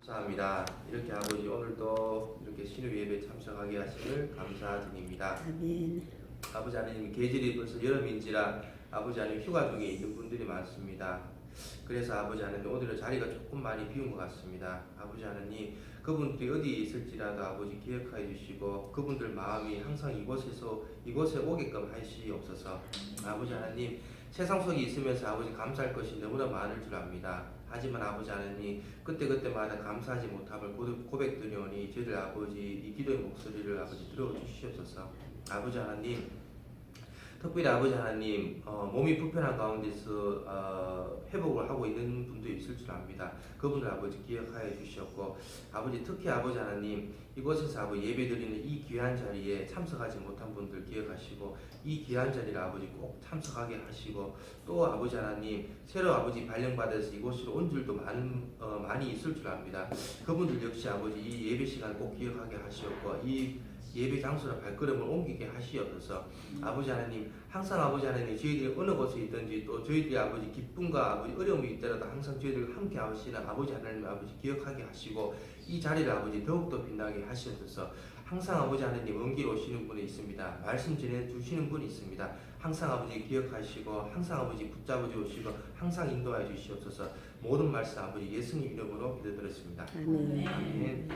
감사합니다. 이렇게 아버지 오늘도 이렇게 신우 예배 참석하게 하심을 감사드립니다. 아멘. 아버지 하나님 계절이 벌써 여름인지라 아버지 하나님 휴가 중에 있는 분들이 많습니다. 그래서 아버지 하나님 오늘은 자리가 조금 많이 비운 것 같습니다. 아버지 하나님 그분들이 어디에 있을지라도 아버지 기억하여 주시고 그분들 마음이 항상 이곳에 오게끔 하시옵소서. 아버지 하나님 세상 속에 있으면서 아버지 감사할 것이 너무나 많을 줄 압니다. 하지만 아버지 하나님 그때그때마다 감사하지 못함을 고백드리오니 저희들 아버지 이 기도의 목소리를 아버지 들어주시옵소서. 아버지 하나님 특별히 아버지 하나님 몸이 불편한 가운데서 회복을 하고 있는 분도 있을 줄 압니다. 그분을 아버지 기억하여 주시옵고 아버지 특히 아버지 하나님 이곳에서 아버지 예배드리는 이 귀한 자리에 참석하지 못한 분들 기억하시고 이 귀한 자리를 아버지 꼭 참석하게 하시고 또 아버지 하나님 새로 아버지 발령받아서 이곳으로 온 줄도 많이 있을 줄 압니다. 그분들 역시 아버지 이 예배 시간 꼭 기억하게 하시옵고 이 예배 장소나 발걸음을 옮기게 하시옵소서. 아버지 하나님 항상 아버지 하나님 저희들이 어느 곳에 있든지 또 저희들이 아버지 기쁨과 아버지 어려움이 있더라도 항상 저희들과 함께 하시는 아버지 하나님 아버지 기억하게 하시고 이 자리를 아버지 더욱더 빛나게 하시옵소서. 항상 아버지 하나님 먼 길 오시는 분이 있습니다. 말씀 전해주시는 분이 있습니다. 항상 아버지 기억하시고 항상 아버지 붙잡아 주시고 항상 인도하여 주시옵소서. 모든 말씀 아버지 예수님 이름으로 기도드렸습니다. 아멘.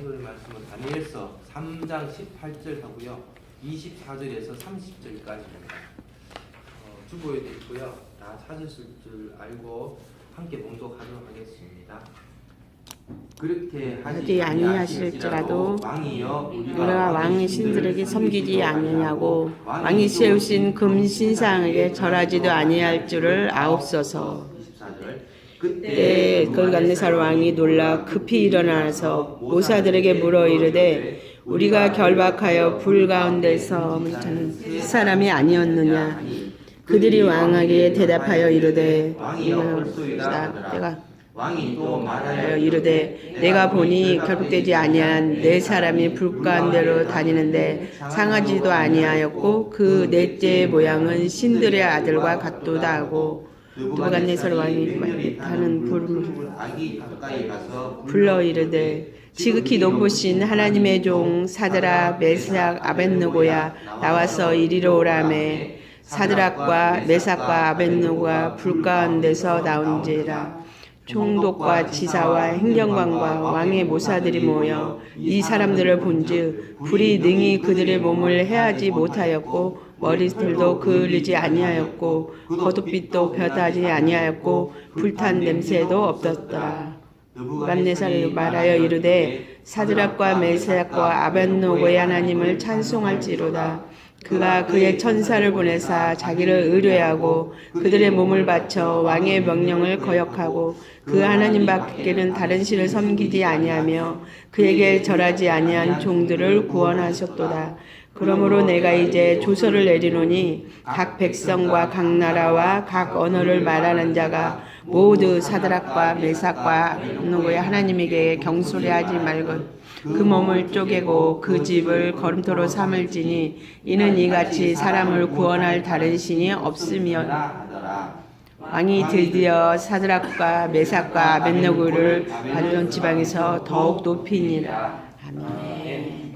오늘 말씀은 다니엘서 3장 18절 하고요 24절에서 30절까지입니다. 주보에도 있고요. 다 찾으실 줄 알고 함께 봉독하도록 하겠습니다. 그렇게 하지 아니하실지라도 왕이여 우리가 왕의 신들에게 섬기지 아니하고 왕이 세우신 금 신상에게 절하지도 아니할 줄을 아옵소서. 그때 느부갓네살 왕이 놀라 급히 일어나서 모사들에게 물어 이르되 우리가 결박하여 불 가운데서 묻는 사람이 아니었느냐. 그들이 왕에게 대답하여 이르되 왕이 또 말하여 이르되 내가 보니 결박되지 아니한 네 사람이 불 가운데로 다니는데 상하지도 아니하였고 그 넷째의 모양은 신들의 아들과 같도다 하고 느부갓네살 왕이 타는 불을 불러 이르되 지극히 높으신 하나님의 종 사드락 메삭 아벳느고야 나와서 이리로 오라매. 사드락과 메삭과 아벳느고가 불 가운데서 나온지라. 총독과 지사와 행정관과 왕의 모사들이 모여 이 사람들을 본즉 불이 능히 그들의 몸을 해하지 못하였고 머리털도 그을리지 아니하였고 겉옷빛도 변하지 아니하였고 불탄 냄새도 없었더라. 느부갓네살이 말하여 이르되 사드락과 메삭과 아벳느고의 하나님을 찬송할지로다. 그가 그의 천사를 보내사 자기를 의뢰하고 그들의 몸을 바쳐 왕의 명령을 거역하고 그 하나님 밖에는 다른 신을 섬기지 아니하며 그에게 절하지 아니한 종들을 구원하셨도다. 그러므로 내가 이제 조서를 내리노니 각 백성과 각 나라와 각 언어를 말하는 자가 모두 사드락과 메삭과 아벳느고의 하나님에게 경솔해하지 말고 그 몸을 쪼개고 그 집을 거름토로 삼을지니 이는 이같이 사람을 구원할 다른 신이 없음이었다. 왕이 드디어 사드락과 메삭과 아벳느고를 바벨론 지방에서 더욱 높이니라. 아멘.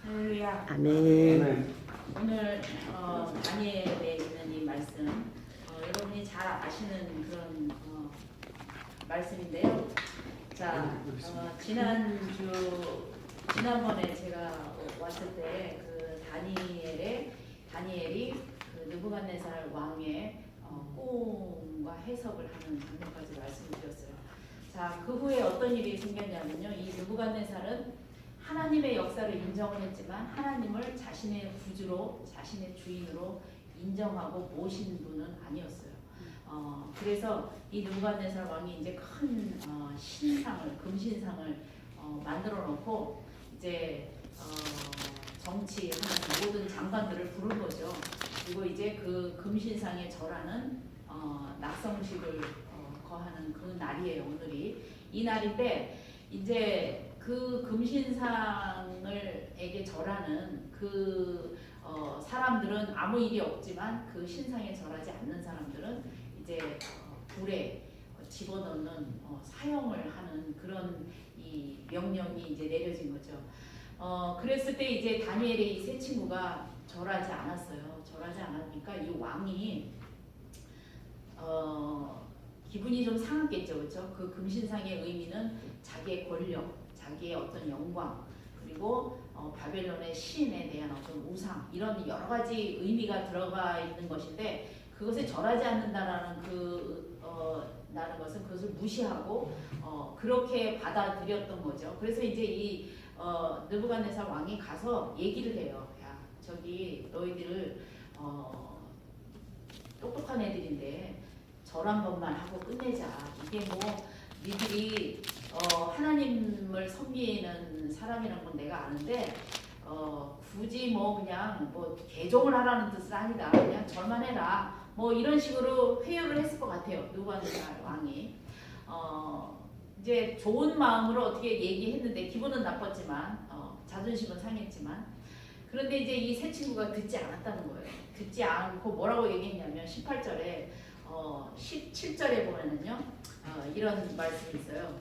할렐루야. 아멘. 오늘 다니엘에 있는 이 말씀 여러분이 잘 아시는 그런 말씀인데요. 자, 지난번에 제가 왔을 때 그 다니엘이 그 느부갓네살 왕의 꿈과 해석을 하는 장면까지 말씀드렸어요. 자, 그 후에 어떤 일이 생겼냐면요. 이 느부갓네살은 하나님의 역사를 인정을 했지만 하나님을 자신의 구주로, 자신의 주인으로 인정하고 모신 분은 아니었어요. 그래서 이 느부갓네살 왕이 이제 큰 금신상을 만들어 놓고 이제 정치하는 모든 장관들을 부른 거죠. 그리고 이제 그 금신상에 절하는 낙성식을 거하는 그 날이에요. 오늘이 이 날인데 이제 그 금신상을에게 절하는 그 사람들은 아무 일이 없지만 그 신상에 절하지 않는 사람들은 이제 불에 집어넣는 사형을 하는 그런 이 명령이 이제 내려진 거죠. 그랬을 때 이제 다니엘의 이 세 친구가 절하지 않았어요. 절하지 않으니까 이 왕이 기분이 좀 상했겠죠, 그렇죠? 그 금신상의 의미는 자기의 권력, 자기의 어떤 영광, 그리고 바벨론의 신에 대한 어떤 우상, 이런 여러 가지 의미가 들어가 있는 것인데 그것에 절하지 않는다라는 라는 것은 그것을 무시하고 그렇게 받아들였던 거죠. 그래서 이제 이 느부갓네살 왕이 가서 얘기를 해요. 야, 저기 너희들 똑똑한 애들인데 절 한 번만 하고 끝내자. 이게 뭐 니들이 하나님을 섬기는 사람이라는 건 내가 아는데 굳이 뭐 그냥 뭐 개종을 하라는 뜻은 아니다. 그냥 절만 해라. 뭐 이런 식으로 회유를 했을 것 같아요. 느부갓네살 왕이 이제 좋은 마음으로 어떻게 얘기했는데 기분은 나빴지만 자존심은 상했지만 그런데 이제 이 세 친구가 듣지 않았다는 거예요. 듣지 않고 뭐라고 얘기했냐면 18절에 17절에 보면은요 이런 말씀이 있어요.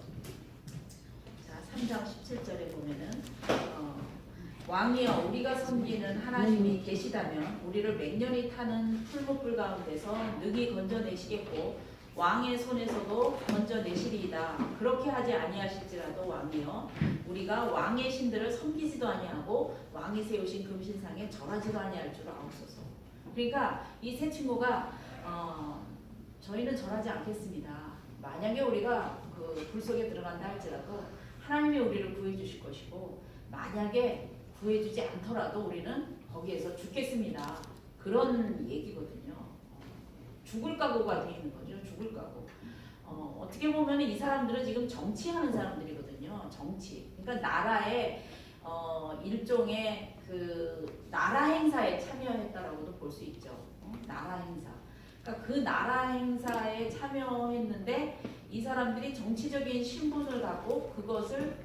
자, 3장 17절에 보면은 왕이여 우리가 섬기는 하나님이 계시다면 우리를 맹렬히 타는 풀무불 가운데서 능히 건져내시겠고 왕의 손에서도 건져내시리이다. 그렇게 하지 아니하실지라도 왕이여 우리가 왕의 신들을 섬기지도 아니하고 왕이 세우신 금신상에 절하지도 아니할 줄 아옵소서. 그러니까 이 세 친구가 저희는 절하지 않겠습니다. 만약에 우리가 그 불 속에 들어간다 할지라도 하나님이 우리를 구해 주실 것이고 만약에 구해주지 않더라도 우리는 거기에서 죽겠습니다. 그런 얘기거든요. 죽을 각오가 돼 있는 거죠. 죽을 각오. 어떻게 보면 이 사람들은 지금 정치하는 사람들이거든요. 정치. 그러니까 나라의 일종의 그 나라 행사에 참여했다라고도 볼 수 있죠. 나라 행사. 그러니까 그 나라 행사에 참여했는데 이 사람들이 정치적인 신분을 갖고 그것을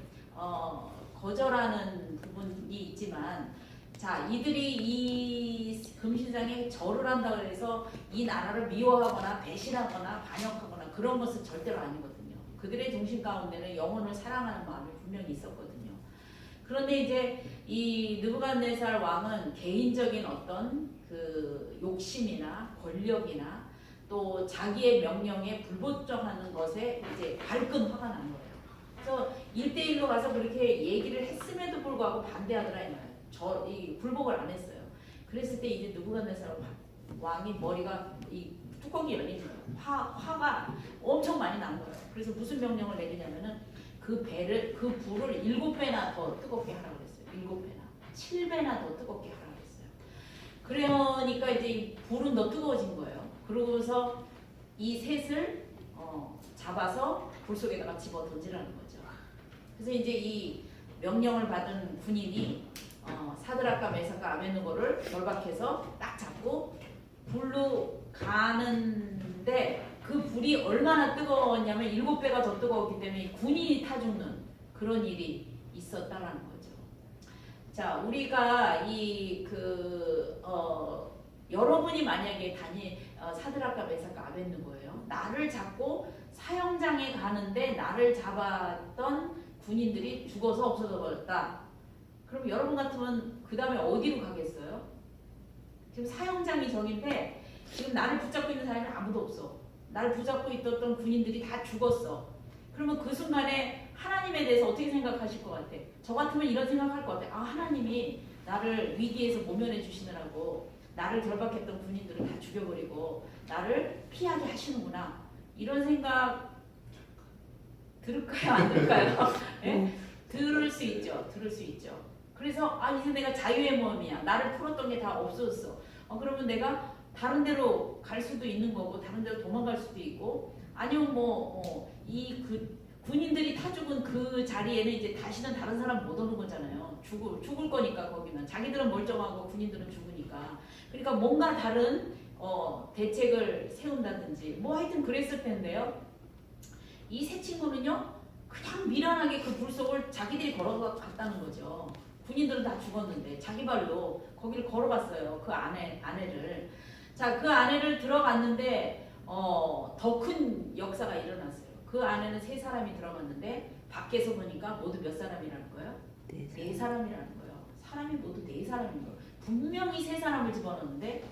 거절하는 부분이 있지만 자 이들이 이 금신상에 절을 한다고 해서 이 나라를 미워하거나 배신하거나 반역하거나 그런 것은 절대로 아니거든요. 그들의 중심 가운데는 영혼을 사랑하는 마음이 분명히 있었거든요. 그런데 이제 이 느부갓네살 왕은 개인적인 어떤 그 욕심이나 권력이나 또 자기의 명령에 불복종하는 것에 이제 발끈 화가 난 거예요. 그래서 1대1로 가서 그렇게 얘기를 했음에도 불구하고 반대하더라 이 말이에요. 이 불복을 안 했어요. 그랬을 때 이제 느부갓네살 왕이 머리가 이 뚜껑이 열린 거예요. 화가 엄청 많이 난 거예요. 그래서 무슨 명령을 내리냐면은 그 불을 7배나 더 뜨겁게 하라고 그랬어요. 7배나 7배나 더 뜨겁게 하라고 그랬어요. 그러니까 이제 이 불은 더 뜨거워진 거예요. 그러고서 이 셋을 잡아서 불 속에다가 집어 던지라는 거죠. 그래서 이제 이 명령을 받은 군인이 사드락과 메삭과 아벳느고를 결박해서 딱 잡고 불로 가는데 그 불이 얼마나 뜨거웠냐면 7배가 더 뜨거웠기 때문에 군인이 타 죽는 그런 일이 있었다라는 거죠. 자, 우리가 여러분이 만약에 사드락과 메삭과 아벳느고예요. 나를 잡고 사형장에 가는데 나를 잡았던 군인들이 죽어서 없어져 버렸다. 그럼 여러분 같으면 그 다음에 어디로 가겠어요? 지금 사형장이 저긴데 지금 나를 붙잡고 있는 사람이 아무도 없어. 나를 붙잡고 있었던 군인들이 다 죽었어. 그러면 그 순간에 하나님에 대해서 어떻게 생각하실 것 같아? 저 같으면 이런 생각할 것 같아. 아, 하나님이 나를 위기에서 모면해 주시느라고 나를 결박했던 군인들을 다 죽여버리고 나를 피하게 하시는구나. 이런 생각 들을까요? 안 들을까요? 네? 들을 수 있죠. 들을 수 있죠. 그래서 이제 내가 자유의 몸이야. 나를 풀었던 게 다 없어졌어. 그러면 내가 다른 데로 갈 수도 있는 거고 다른 데로 도망갈 수도 있고 아니면 군인들이 타 죽은 그 자리에는 이제 다시는 다른 사람 못 오는 거잖아요. 죽을 거니까 거기는. 자기들은 멀쩡하고 군인들은 죽으니까. 그러니까 뭔가 다른 대책을 세운다든지 뭐 하여튼 그랬을 텐데요. 이 세 친구는요. 그냥 미련하게 그 불 속을 자기들이 걸어갔다는 거죠. 군인들은 다 죽었는데 자기 발로 거기를 걸어갔어요. 그 아내를. 자, 그 아내를 들어갔는데 더 큰 역사가 일어났어요. 그 안에는 세 사람이 들어갔는데 밖에서 보니까 모두 몇 사람이라는 거예요? 네 사람이라는 거예요. 사람이 모두 네 사람인 거예요. 분명히 세 사람을 집어넣는데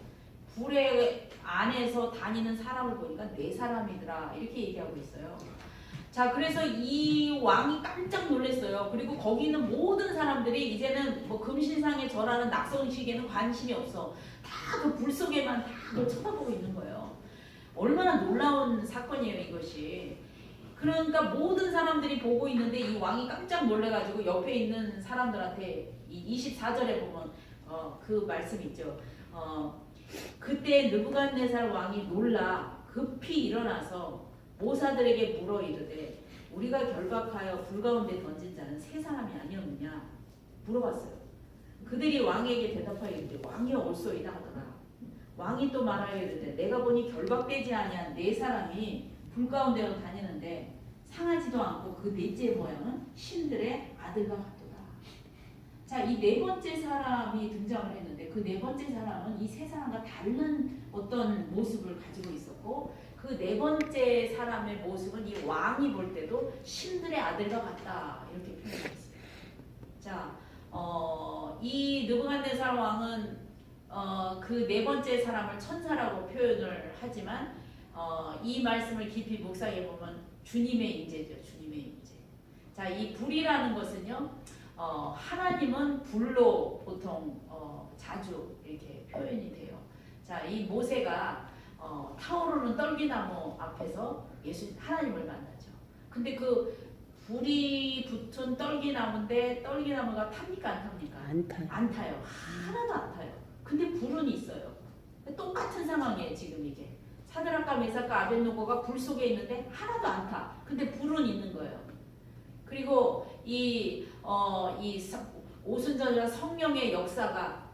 불의 안에서 다니는 사람을 보니까 네 사람이더라 이렇게 얘기하고 있어요. 자, 그래서 이 왕이 깜짝 놀랐어요. 그리고 거기 있는 모든 사람들이 이제는 뭐 금신상에 절하는 낙성식에는 관심이 없어. 다 그 불 속에만 다 그걸 쳐다보고 있는 거예요. 얼마나 놀라운 사건이에요, 이것이. 그러니까 모든 사람들이 보고 있는데 이 왕이 깜짝 놀래가지고 옆에 있는 사람들한테 이 24절에 보면 그 말씀 있죠. 그때 느부갓네살 왕이 놀라 급히 일어나서 모사들에게 물어 이르되 우리가 결박하여 불 가운데 던진 자는 세 사람이 아니었느냐 물어봤어요. 그들이 왕에게 대답하여 이르되 왕이여 올소이다 하더라. 왕이 또 말하여 이르되 내가 보니 결박되지 아니한 네 사람이 불 가운데로 다니는데 상하지도 않고 그 넷째 모양은 신들의 아들과 같도다. 자, 이 네 번째 사람이 등장을 했는데 그 네 번째 사람은 이 세 사람과 다른 어떤 모습을 가지고 있었고 그 네 번째 사람의 모습은 이 왕이 볼 때도 신들의 아들과 같다 이렇게 표현했어요. 자, 이 느부갓네살 왕은 그 네 번째 사람을 천사라고 표현을 하지만 이 말씀을 깊이 묵상해 보면 주님의 임재죠. 주님의 임재. 자, 이 불이라는 것은요. 하나님은 불로 보통 자주 이렇게 표현이 돼요. 자, 이 모세가 타오르는 떨기나무 앞에서 하나님을 만나죠. 근데 그 불이 붙은 떨기나무인데 떨기나무가 탑니까 안 탑니까? 안 타요. 하나도 안 타요. 근데 불은 있어요. 똑같은 상황이에요. 지금 이게 사드락과 메삭과 아벳노고가 불 속에 있는데 하나도 안 타. 근데 불은 있는 거예요. 그리고 이 오순절이나 성령의 역사가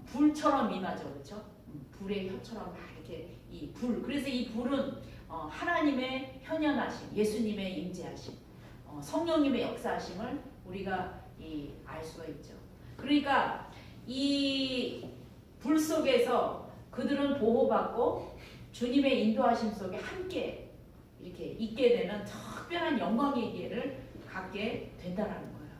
불처럼 임하죠, 그렇죠? 불의 혀처럼 막 이렇게 이 불. 그래서 이 불은 하나님의 현현하심, 예수님의 임재하심, 성령님의 역사하심을 우리가 알 수가 있죠. 그러니까 이 불 속에서 그들은 보호받고 주님의 인도하심 속에 함께 이렇게 있게 되는 특별한 영광의 기회를 갖게 된다라는 거예요.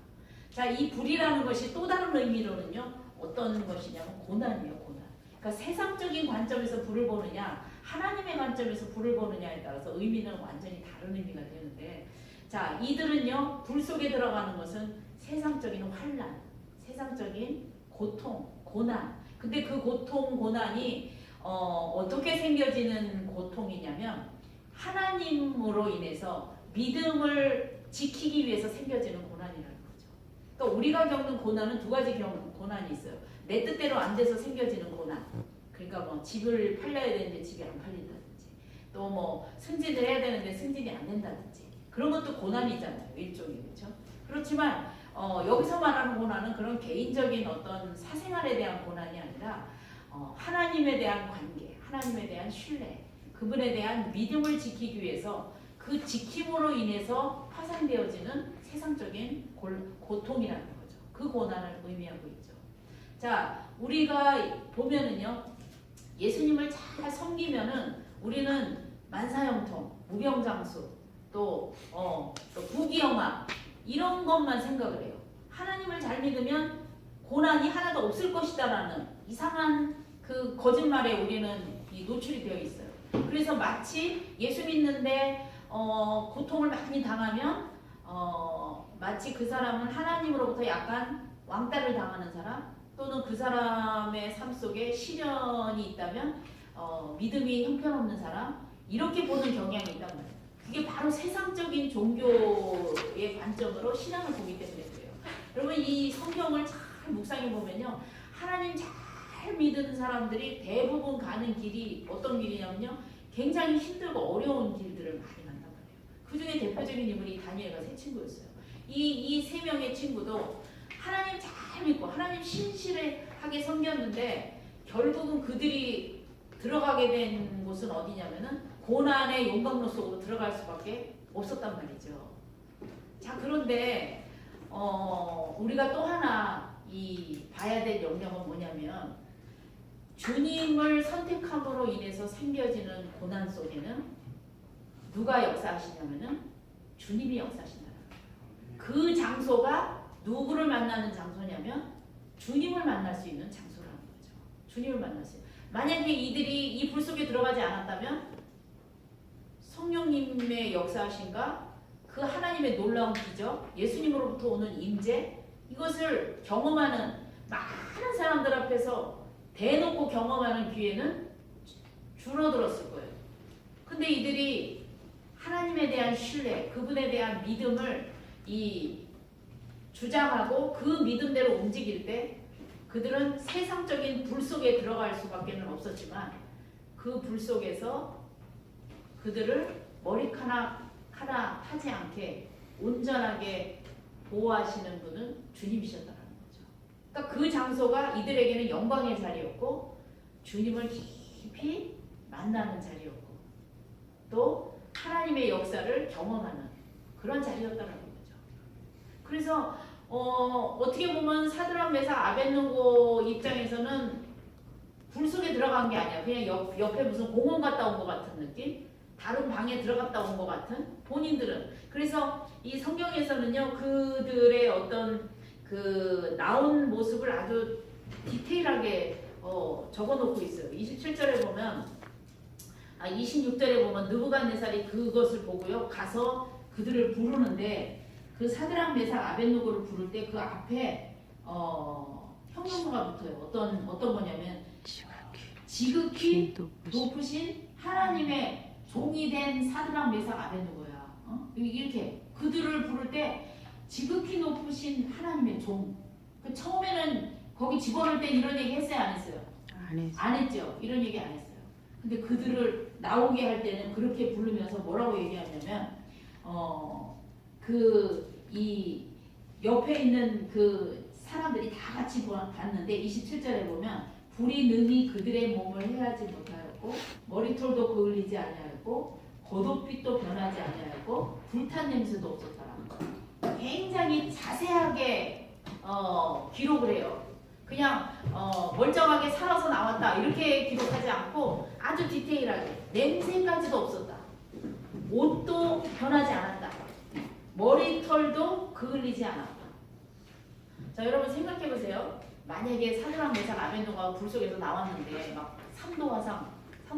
자, 이 불이라는 것이 또 다른 의미로는요. 어떤 것이냐면 고난이에요, 고난. 그러니까 세상적인 관점에서 불을 보느냐, 하나님의 관점에서 불을 보느냐에 따라서 의미는 완전히 다른 의미가 되는데, 자, 이들은요, 불 속에 들어가는 것은 세상적인 환난, 세상적인 고통, 고난. 근데 그 고통, 고난이 어떻게 생겨지는 고통이냐면 하나님으로 인해서 믿음을 지키기 위해서 생겨지는 고난이라는 거죠. 그러니까 우리가 겪는 고난은 두 가지 고난이 있어요. 내 뜻대로 안 돼서 생겨지는 고난. 그러니까 뭐 집을 팔려야 되는데 집이 안 팔린다든지, 또 뭐 승진을 해야 되는데 승진이 안 된다든지, 그런 것도 고난이잖아요. 일종의. 그렇죠? 그렇지만 여기서 말하는 고난은 그런 개인적인 어떤 사생활에 대한 고난이 아니라 하나님에 대한 관계, 하나님에 대한 신뢰, 그분에 대한 믿음을 지키기 위해서 그 지킴으로 인해서 파생되어지는 세상적인 고통이라는 거죠. 그 고난을 의미하고 있죠. 자, 우리가 보면은요, 예수님을 잘 섬기면은 우리는 만사형통, 무병장수, 또 부귀영화 이런 것만 생각을 해요. 하나님을 잘 믿으면 고난이 하나도 없을 것이다라는 이상한 그 거짓말에 우리는 노출이 되어 있어요. 그래서 마치 예수 믿는데 고통을 많이 당하면 마치 그 사람은 하나님으로부터 약간 왕따를 당하는 사람, 또는 그 사람의 삶 속에 시련이 있다면 믿음이 형편없는 사람, 이렇게 보는 경향이 있단 말이에요. 그게 바로 세상적인 종교의 관점으로 신앙을 보기 때문에 그래요. 여러분, 이 성경을 잘 묵상해 보면요, 하나님 잘 믿는 사람들이 대부분 가는 길이 어떤 길이냐면요, 굉장히 힘들고 어려운 길들을 많이 간단 말이에요. 그 중에 대표적인 인물이 다니엘과 세 친구였어요. 이 세 명의 친구도 하나님 잘 믿고 하나님 신실하게 섬겼는데 결국은 그들이 들어가게 된 곳은 어디냐면은 고난의 용광로 속으로 들어갈 수밖에 없었단 말이죠. 자, 그런데 우리가 또 하나 봐야 될 영역은 뭐냐면, 주님을 선택함으로 인해서 생겨지는 고난 속에는 누가 역사하시냐면은 주님이 역사하신다. 그 장소가 누구를 만나는 장소냐면 주님을 만날 수 있는 장소라는 거죠. 주님을 만날 수 있는. 만약에 이들이 이 불 속에 들어가지 않았다면 성령님의 역사하신가 그 하나님의 놀라운 기적, 예수님으로부터 오는 임재 이것을 경험하는 많은 사람들 앞에서 대놓고 경험하는 기회는 줄어들었을 거예요. 근데 이들이 하나님에 대한 신뢰, 그분에 대한 믿음을 주장하고 그 믿음대로 움직일 때 그들은 세상적인 불 속에 들어갈 수밖에 없었지만 그 불 속에서 그들을 머리카락 하나 하지 않게 온전하게 보호하시는 분은 주님이셨다는 거죠. 그러니까 그 장소가 이들에게는 영광의 자리였고 주님을 깊이 만나는 자리였고 또 하나님의 역사를 경험하는 그런 자리였다는 거죠. 그래서 어떻게 보면 사드락 메삭 아벳느고 입장에서는 불 속에 들어간 게 아니야. 그냥 옆에 무슨 공원 갔다 온 것 같은 느낌? 다른 방에 들어갔다 온 것 같은 본인들은. 그래서 이 성경에서는요 그들의 어떤 그 나온 모습을 아주 디테일하게 적어놓고 있어요. 27절에 보면 26절에 보면 느부갓네살이 그것을 보고요 가서 그들을 부르는데 그 사드락 메삭 아벳느고를 부를 때 그 앞에 형용사가 붙어요. 어떤 거냐면 지극히 높으신 하나님의 종이 된 사드락 메삭 아벳느고야. 이렇게 그들을 부를 때 지극히 높으신 하나님의 종. 처음에는 거기 집어넣을 때 이런 얘기 했어요, 안 했어요? 안 했죠. 이런 얘기 안 했어요. 근데 그들을 나오게 할 때는 그렇게 부르면서 뭐라고 얘기하냐면 이 옆에 있는 그 사람들이 다 같이 봤는데 27절에 보면 불이 능히 그들의 몸을 해하지 못하였고 머리털도 그을리지 아니하였고 겉옷빛도 변하지 아니하였고 불탄 냄새도 없었다라는 거예요. 굉장히 자세하게 기록을 해요. 그냥 멀쩡하게 살아서 나왔다 이렇게 기록하지 않고 아주 디테일하게 냄새까지도 없었다. 옷도 변하지 않았다. 머리털도 그을리지 않았다. 자 여러분 생각해 보세요. 만약에 사드락 메삭 아벳느고가 불 속에서 나왔는데 막 3도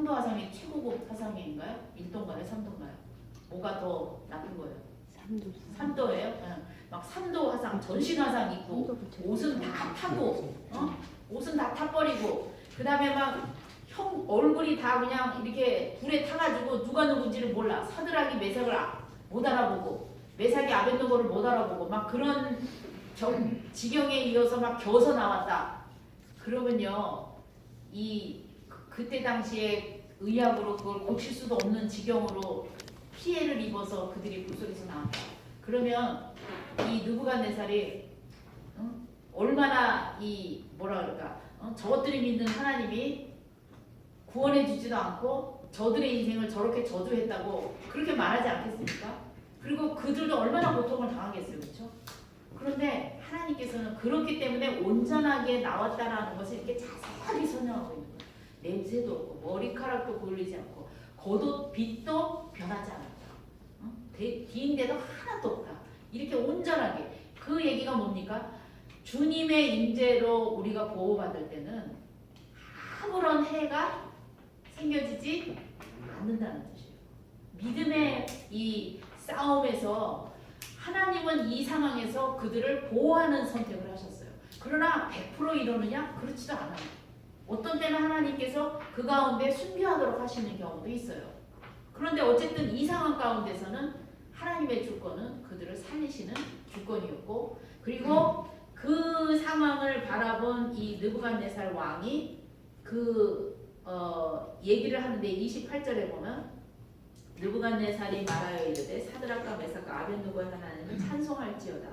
화상이 최고급 화상인가요? 1도인가요? 3도인가요? 뭐가 더 나쁜 거예요? 3도예요? 막 3도 화상, 전신 화상 입고 옷은 다 타고 옷은 다 타버리고 그 다음에 막 얼굴이 다 그냥 이렇게 불에 타가지고 누가 누군지를 몰라. 사드락이 메삭을 못 알아보고 메삭이 아벳느고를 못 알아보고 막 그런 지경에 이어서 막 겨서 나왔다. 그러면요 그때 당시에 의학으로 그걸 고칠 수도 없는 지경으로 피해를 입어서 그들이 불속에서 나왔다. 그러면 이 느부갓네살이 얼마나 저것들이 믿는 하나님이 구원해 주지도 않고 저들의 인생을 저렇게 저주했다고 그렇게 말하지 않겠습니까? 그리고 그들도 얼마나 고통을 당하겠어요. 그렇죠? 그런데 하나님께서는 그렇기 때문에 온전하게 나왔다라는 것을 이렇게 자세하게 설명하고 있는 거예요. 냄새도 없고 머리카락도 그을리지 않고 겉옷 빛도 변하지 않았다. 뒤인데도 하나도 없다. 이렇게 온전하게. 그 얘기가 뭡니까? 주님의 임재로 우리가 보호받을 때는 아무런 해가 생겨지지 않는다는 뜻이에요. 믿음의 이 싸움에서 하나님은 이 상황에서 그들을 보호하는 선택을 하셨어요. 그러나 100% 이러느냐? 그렇지도 않아요. 어떤 때는 하나님께서 그 가운데 순교하도록 하시는 경우도 있어요. 그런데 어쨌든 이 상황 가운데서는 하나님의 주권은 그들을 살리시는 주권이었고 그리고 그 상황을 바라본 이 느부갓네살 왕이 얘기를 하는데 28절에 보면 느부갓네살이 말하여 이르되 사드락과 메삭과 아벳느고의 하나님을 찬송할지어다.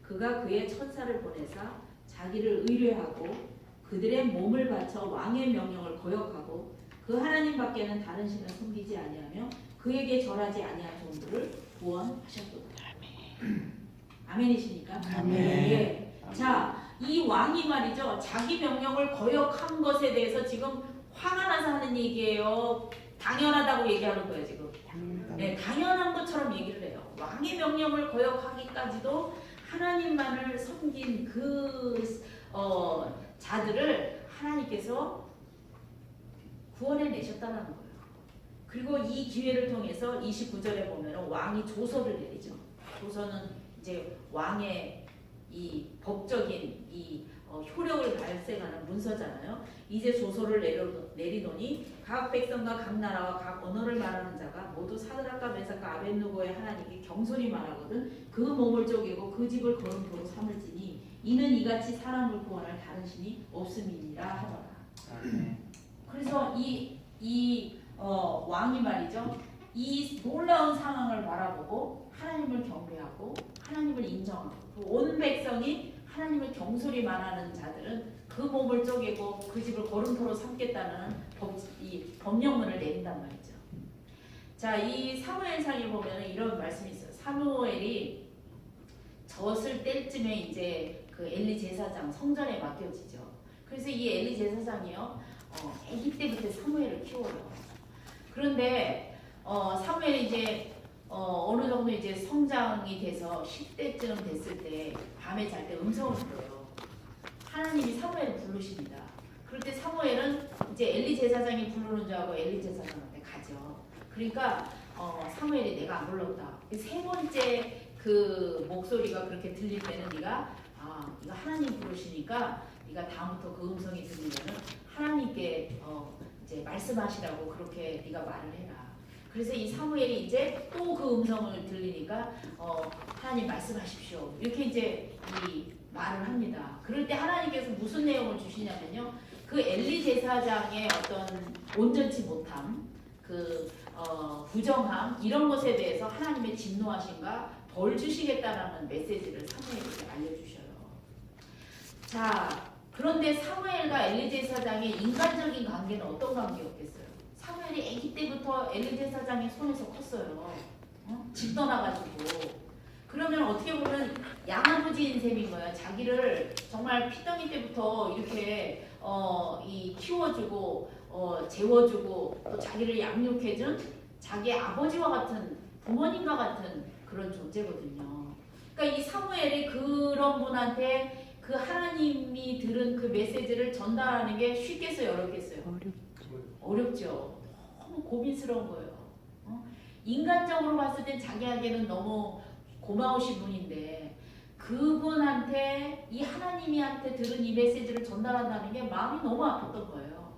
그가 그의 천사를 보내사 자기를 의뢰하고 그들의 몸을 바쳐 왕의 명령을 거역하고 그 하나님 밖에는 다른 신을 섬기지 아니하며 그에게 절하지 아니한 종들을 구원하셨도다. 아멘이십니까? 아멘. 예. 자, 이 왕이 말이죠. 자기 명령을 거역한 것에 대해서 지금 화가 나서 하는 얘기예요. 당연하다고 얘기하는 거예요 지금. 네, 당연한 것처럼 얘기를 해요. 왕의 명령을 거역하기까지도 하나님만을 섬긴 그 자들을 하나님께서 구원해 내셨다는 거예요. 그리고 이 기회를 통해서 29절에 보면 왕이 조서를 내리죠. 조서는 이제 왕의 이 법적인 이 효력을 발생하는 문서잖아요. 이제 조서를 내리노니 각 백성과 각 나라와 각 언어를 말하는 자가 모두 사드락과 메삭과 아벳느고의 하나님께 경솔히 말하거든 그 몸을 쪼개고 그 집을 거름토로 삼을지니 이는 이같이 사람을 구원할 다른 신이 없음이니라 하더라. 그래서 왕이 말이죠. 이 놀라운 상황을 바라보고 하나님을 경배하고 하나님을 인정하고 온 백성이 하나님을 경솔히 말하는 자들은 그 몸을 쪼개고 그 집을 거름토로 삼겠다는 이 법령문을 내린단 말이죠. 자, 이 사무엘상에 보면 이런 말씀이 있어요. 사무엘이 젖을 뗄 쯤에 이제 그 엘리 제사장 성전에 맡겨지죠. 그래서 이 엘리 제사장이요, 아기 때부터 사무엘을 키워요. 그런데 사무엘이 이제 어느 정도 이제 성장이 돼서 10대쯤 됐을 때 밤에 잘 때 음성을 들어요. 하나님이 사무엘을 부르십니다. 그럴 때 사무엘은 이제 엘리 제사장이 부르는 줄 알고 엘리 제사장한테 가죠. 그러니까 사무엘이 내가 안 불렀다. 세 번째 그 목소리가 그렇게 들릴 때는 네가 이거 하나님 부르시니까 네가 다음부터 그 음성이 들리면은 하나님께 이제 말씀하시라고 그렇게 네가 말을 해라. 그래서 이 사무엘이 이제 또 그 음성을 들리니까 하나님 말씀하십시오. 이렇게 이제 이 말을 합니다. 그럴 때 하나님께서 무슨 내용을 주시냐면요. 그 엘리 제사장의 어떤 온전치 못함, 그 부정함 이런 것에 대해서 하나님의 진노하심과 벌 주시겠다라는 메시지를 사무엘에게 알려주셔요. 자, 그런데 사무엘과 엘리 제사장의 인간적인 관계는 어떤 관계였겠어요? 사무엘이 아기 때부터 엘리 제사장의 손에서 컸어요. 집 떠나가지고. 그러면 어떻게 보면 양아버지인 셈인 거예요. 자기를 정말 피덩이 때부터 이렇게 키워주고 재워주고 또 자기를 양육해준 자기 아버지와 같은 부모님과 같은 그런 존재거든요. 그러니까 이 사무엘이 그런 분한테 그 하나님이 들은 그 메시지를 전달하는 게 쉽겠어요, 어렵겠어요? 어렵죠. 너무 고민스러운 거예요. 인간적으로 봤을 땐 자기에게는 너무 고마우신 분인데 그분한테 이 하나님이한테 들은 이 메시지를 전달한다는 게 마음이 너무 아팠던 거예요.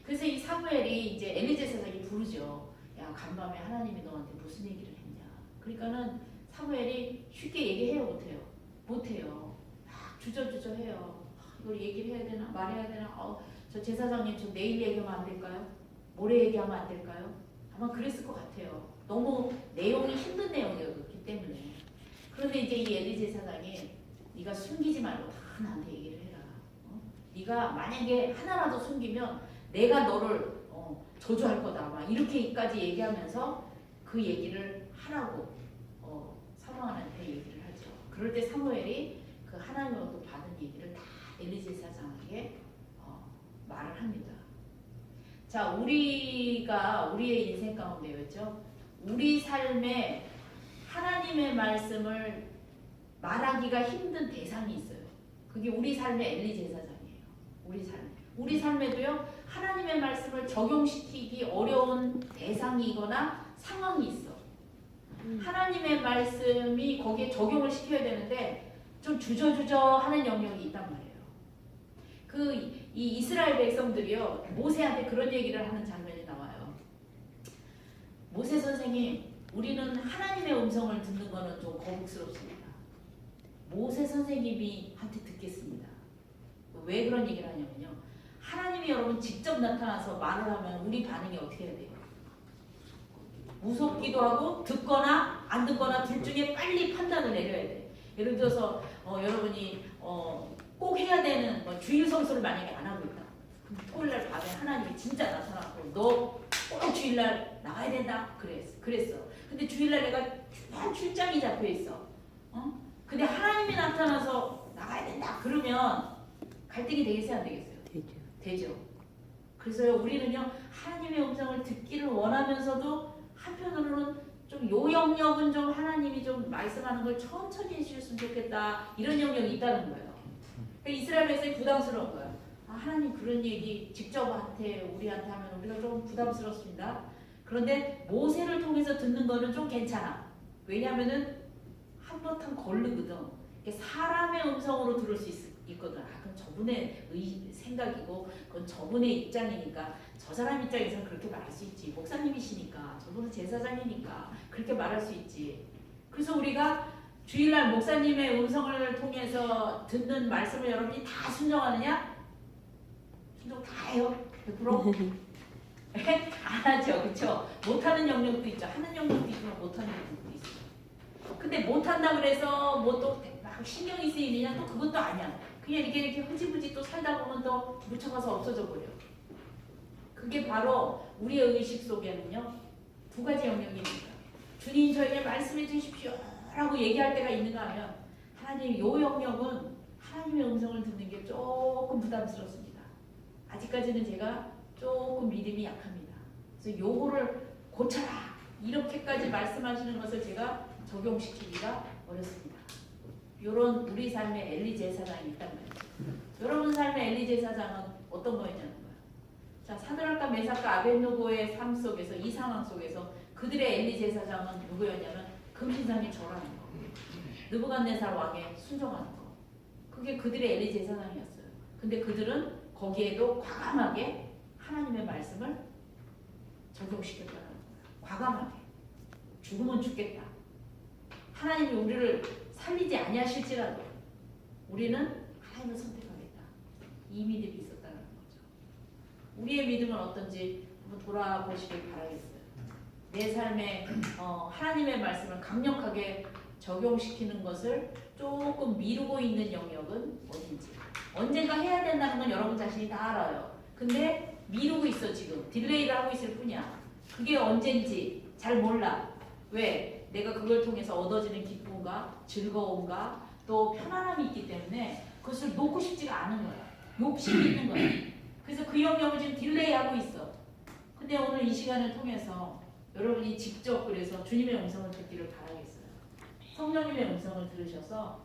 그래서 이 사무엘이 이제 엘리 제사장이 부르죠. 야, 간밤에 하나님이 너한테 무슨 얘기를 했냐. 그러니까는 사무엘이 쉽게 얘기해요, 못해요? 못해요. 막 주저주저해요. 이걸 얘기를 해야 되나 말해야 되나. 저 제사장님 저 내일 얘기하면 안 될까요? 모레 얘기하면 안 될까요? 아마 그랬을 것 같아요. 너무 내용이 힘든 내용이었기 때문에. 그런데 이제 이 엘리 제사장이 네가 숨기지 말고 다 나한테 얘기를 해라. 네가 만약에 하나라도 숨기면 내가 너를 저주할 거다. 막 이렇게까지 얘기하면서 그 얘기를 하라고 사무엘한테 얘기를 하죠. 그럴 때 사무엘이 그 하나님으로부터 받은 얘기를 다 엘리 제사장에게 말을 합니다. 자, 우리가 우리의 인생 가운데였죠. 우리 삶에 하나님의 말씀을 말하기가 힘든 대상이 있어요. 그게 우리 삶의 엘리 제사장이에요. 우리 삶에도요. 하나님의 말씀을 적용시키기 어려운 대상이거나 상황이 있어. 하나님의 말씀이 거기에 적용을 시켜야 되는데 좀 주저주저 하는 영역이 있단 말이에요. 이 이스라엘 백성들이요. 모세한테 그런 얘기를 하는 장면이 나와요. 모세 선생님, 우리는 하나님의 음성을 듣는 거는 좀 거북스럽습니다. 모세 선생님이 한테 듣겠습니다. 왜 그런 얘기를 하냐면요. 하나님이 여러분 직접 나타나서 말을 하면 우리 반응이 어떻게 해야 돼요? 무섭기도 하고 듣거나 안 듣거나 둘 중에 빨리 판단을 내려야 돼. 예를 들어서 여러분이 꼭 해야 되는 주일 성수를 만약에 안 하고 있다. 그럼 토요일날 밤에 하나님이 진짜 나타났고 너 꼭 주일날 나가야 된다. 그랬어. 근데 주일날 내가 출장이 잡혀 있어. 근데 하나님이 나타나서 나가야 된다. 그러면 갈등이 되겠어요, 안 되겠어요? 되죠. 그래서 우리는요 하나님의 음성을 듣기를 원하면서도 한편으로는 좀 요 영역은 좀 하나님이 좀 말씀하는 걸 천천히 해주셨으면 좋겠다 이런 영역이 있다는 거예요. 그러니까 이스라엘 백성이 부담스러운 거예요. 아, 하나님 그런 얘기 직접 우리한테 하면 우리가 좀 부담스럽습니다. 그런데 모세를 통해서 듣는 거는 좀 괜찮아. 왜냐하면은 한바탕 걸르거든. 사람의 음성으로 들을 수 있거든. 아, 그럼 저분의 생각이고 그건 저분의 입장이니까 저 사람 입장에서는 그렇게 말할 수 있지. 목사님이시니까 저분은 제사장이니까 그렇게 말할 수 있지. 그래서 우리가 주일날 목사님의 음성을 통해서 듣는 말씀을 여러분이 다 순종하느냐? 순종 다 해요? 100%? 안 하죠. 그렇죠? 못하는 영역도 있죠. 하는 영역도 있지만 못하는 영역도 있어요. 근데 못한다 그래서 뭐 또 막 신경이 쓰이느냐? 또 그것도 아니야. 그냥 이렇게 흐지부지 또 살다 보면 또 묻혀가서 없어져 버려. 그게 바로 우리의 의식 속에는요. 두 가지 영역입니다. 주님 저에게 말씀해 주십시오 라고 얘기할 때가 있는가 하면 하나님 요 영역은 하나님의 음성을 듣는 게 조금 부담스럽습니다. 아직까지는 제가 조금 믿음이 약합니다. 그래서 요거를 고쳐라 이렇게까지 말씀하시는 것을 제가 적용시키기가 어렵습니다. 요런 우리 삶의 엘리 제사장이 있단 말이죠. 여러분 삶의 엘리 제사장은 어떤 거였냐는 거예요. 자, 사드락과 메삭과 아벳노고의 삶 속에서 이 상황 속에서 그들의 엘리 제사장은 누구였냐면 금신상에 절하는 거, 느부갓네살 왕에 순종하는 거. 그게 그들의 엘리 제사장이었어요. 근데 그들은 거기에도 과감하게 하나님의 말씀을 적용시켰다는 거예요. 과감하게. 죽으면 죽겠다. 하나님이 우리를 살리지 아니하실지라도 우리는 하나님을 선택하겠다. 이 믿음이 있었다는 거죠. 우리의 믿음은 어떤지 한번 돌아보시길 바라겠어요. 내 삶에 하나님의 말씀을 강력하게 적용시키는 것을 조금 미루고 있는 영역은 어딘지. 언젠가 해야 된다는 건 여러분 자신이 다 알아요. 근데 미루고 있어 지금. 딜레이를 하고 있을 뿐이야. 그게 언젠지 잘 몰라. 왜? 내가 그걸 통해서 얻어지는 기쁨과 즐거움과 또 편안함이 있기 때문에 그것을 놓고 싶지가 않은 거야. 욕심이 있는 거야. 그래서 그 영역을 지금 딜레이하고 있어. 근데 오늘 이 시간을 통해서 여러분이 직접 그래서 주님의 음성을 듣기를 바라겠어요. 성령님의 음성을 들으셔서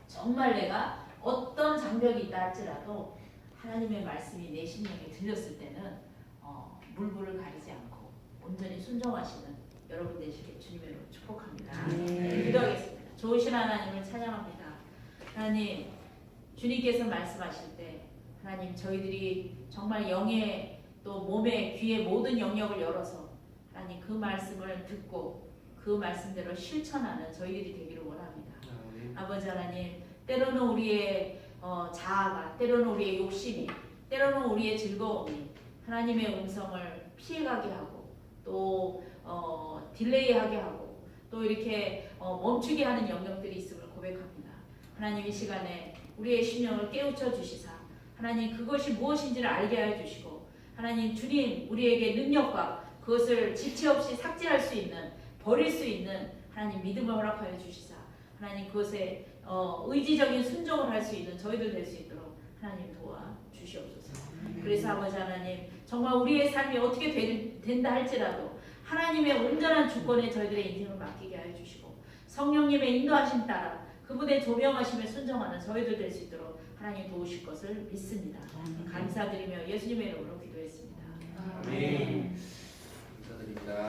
정말 내가 어떤 장벽이 있다 할지라도 하나님의 말씀이 내 심령에 들렸을 때는 물불을 가리지 않고 온전히 순종하시는 여러분 되시길 주님으로 축복합니다. 기도하겠습니다. 좋으신 하나님을 찬양합니다. 하나님, 주님께서 말씀하실 때 하나님 저희들이 정말 영의 또 몸의 귀의 모든 영역을 열어서 하나님 그 말씀을 듣고 그 말씀대로 실천하는 저희들이 되기를 원합니다. 아버지 하나님, 때로는 우리의 자아가, 때로는 우리의 욕심이, 때로는 우리의 즐거움이 하나님의 음성을 피해가게 하고 또 딜레이하게 하고 또 이렇게 멈추게 하는 영역들이 있음을 고백합니다. 하나님 이 시간에 우리의 심령을 깨우쳐 주시사 하나님 그것이 무엇인지를 알게 하여 주시고 하나님 주님 우리에게 능력과 그것을 지체 없이 삭제할 수 있는 버릴 수 있는 하나님 믿음을 허락하여 주시사 하나님 그것에 의지적인 순종을 할 수 있는 저희들 될 수 있도록 하나님 도와 주시옵소서. 그래서 아버지 하나님 정말 우리의 삶이 어떻게 된다 할지라도 하나님의 온전한 주권에 저희들의 인생을 맡기게 하여 주시고 성령님의 인도하심 따라 그분의 조명하심에 순종하는 저희들 될 수 있도록 하나님 도우실 것을 믿습니다. 감사드리며 예수님의 이름으로 기도했습니다. 아멘. 감사드립니다.